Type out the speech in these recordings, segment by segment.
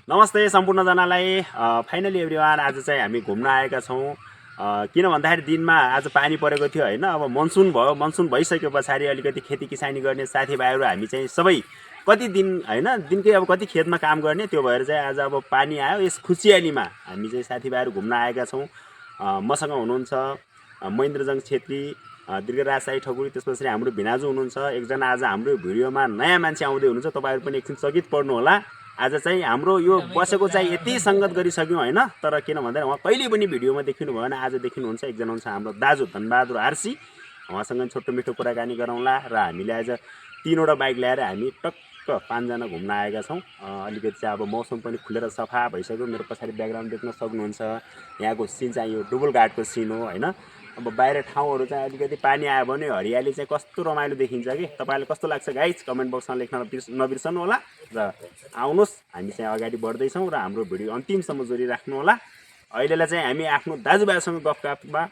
नमस्ते सम्पूर्णजनालाई। Finally everyone, आज चाहिँ हामी घुम्न आएका छौँ। किन भन्दाखेरि दिनमा आज पानी परेको थियो होइन। अब मनसुन भयो, मनसुन भइसक्यो पछाडि अलिकति खेती किसानी गर्ने साथीभाइहरू हामी चाहिँ सबै कति दिन होइन, दिनकै अब कति खेतमा काम गर्ने, त्यो भएर चाहिँ आज अब पानी आयो। यस खुसियालीमा हामी चाहिँ साथीभाइहरू घुम्न आएका छौँ। मसँग हुनुहुन्छ महेन्द्रजङ छेत्री, दीर्घराज साई ठकुरी, त्यस पछाडि हाम्रो भिनाजु हुनुहुन्छ। एकजना आज हाम्रो भिडियोमा नयाँ मान्छे आउँदै हुनुहुन्छ। तपाईँहरू पनि एकछिन चकित पर्नु होला। आज चाहिँ हाम्रो यो बसेको चाहिँ यति सङ्गत गरिसक्यौँ होइन, तर किन भन्दाखेरि उहाँ कहिले पनि भिडियोमा देखिनु भएन, आज देखिनुहुन्छ। एकजना हुन्छ हाम्रो दाजु धनबहादुर आरसी, उहाँसँग छोटो मिठो कुराकानी गरौँला। र हामीले आज 3वटा बाइक ल्याएर हामी टक्क 5जना घुम्न आएका छौँ। अलिकति चाहिँ अब मौसम पनि खुलेर सफा भइसक्यो। मेरो पछाडि ब्याकग्राउन्ड देख्न सक्नुहुन्छ। यहाँको सिन चाहिँ यो डुबल घाटको सिन हो होइन। अब बाहिर ठाउँहरू चाहिँ अलिकति पानी आयो भने हरियाली चाहिँ कस्तो रमाइलो देखिन्छ कि। तपाईँलाई कस्तो लाग्छ गाइज, कमेन्ट बक्समा लेख्न नबिर्सनु होला। र आउनुहोस्, हामी चाहिँ अगाडि बढ्दैछौँ र हाम्रो भिडियो अन्तिमसम्म जोडिराख्नु होला। अहिलेलाई चाहिँ हामी आफ्नो दाजुभाइसँग गफगाफमा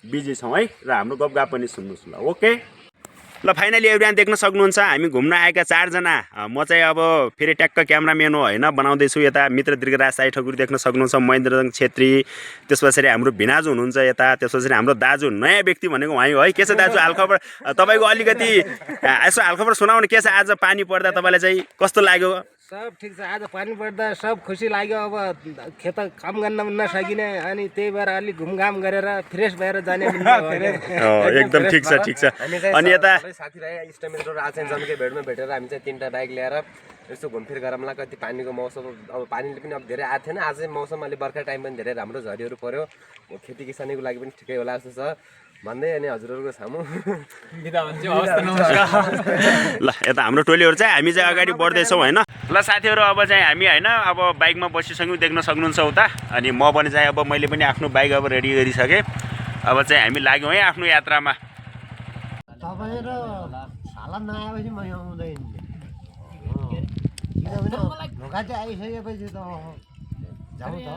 बिजी छौँ है, र हाम्रो गफगाफ पनि सुन्नुहोस् ल। ओके ल, फाइनली एभ्रिवान देख्न सक्नुहुन्छ हामी घुम्न आएका 4जना। म चाहिँ अब फेरि ट्याक्क क्यामराम्यान हो होइन, बनाउँदैछु। यता मित्र दीर्घराज साई ठकुरी देख्न सक्नुहुन्छ, महेन्द्रजङ छेत्री, त्यस पछाडि हाम्रो भिनाजु हुनुहुन्छ यता, त्यस पछाडि हाम्रो दाजु नयाँ व्यक्ति भनेको उहाँ हो है। के छ दाजु हालखबर तपाईँको? अलिकति यसो हालखबर सुनाउनु, के छ आज पानी पर्दा तपाईँलाई चाहिँ कस्तो लाग्यो? सब ठिक छ। आज पानी पर्दा सब खुसी लाग्यो। अब खेत काम गर्न नसकिने, अनि त्यही भएर अलिक घुमघाम गरेर फ्रेस भएर जाने। एकदम ठिक छ, ठिक छ। अनि यता साथीभाइ इष्टमित्रहरू आज चाहिँ जम्कै भेटमा भेटेर हामी चाहिँ 3टा बाइक ल्याएर यसो घुमफिर गरौँला। कति पानीको मौसम, अब पानीले पनि अब धेरै आएको थिएन। आज मौसम अलि बर्खा टाइम पनि धेरै राम्रो झरीहरू पऱ्यो। खेती किसानीको लागि पनि ठिकै होला जस्तो छ भन्दै अनि हजुरहरूको सामु बिदा भन्छु। ल, यता हाम्रो टोलीहरू चाहिँ हामी चाहिँ अगाडि बढ्दैछौँ होइन। ल साथीहरू, अब चाहिँ हामी होइन अब बाइकमा बसिसक्यौँ, देख्न सक्नुहुन्छ उता। अनि म पनि चाहिँ अब मैले पनि आफ्नो बाइक अब रेडी गरिसकेँ। अब चाहिँ हामी लाग्यौँ है आफ्नो यात्रामा। तपाईँ र साला नआएपछि म आउँदैन, किनभने ढोका चाहिँ आइसकेपछि त जाउँ त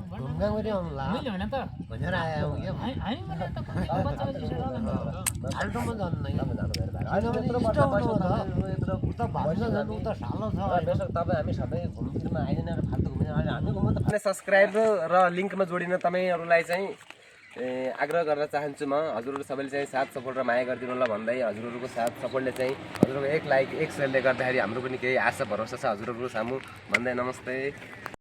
घुमघाम गरी आउँला भनेर आयो क्या। फाल्टोमा जान्न तपाईँ हामी सबै घुमफिरमा आइदिन र फाल्टु घुमेर हामी घुम्नु त। सब्सक्राइब र लिङ्कमा जोडिन तपाईँहरूलाई चाहिँ आग्रह गर्न चाहन्छु म। हजुरहरू सबैले चाहिँ साथ सपोर्ट र माया गरिदिनु होला भन्दै, हजुरहरूको साथ सपोर्टले चाहिँ हजुरहरूको 1 लाइक 1 सेयरले गर्दाखेरि हाम्रो पनि केही आशा भरोसा छ हजुरहरूको सामु भन्दै नमस्ते।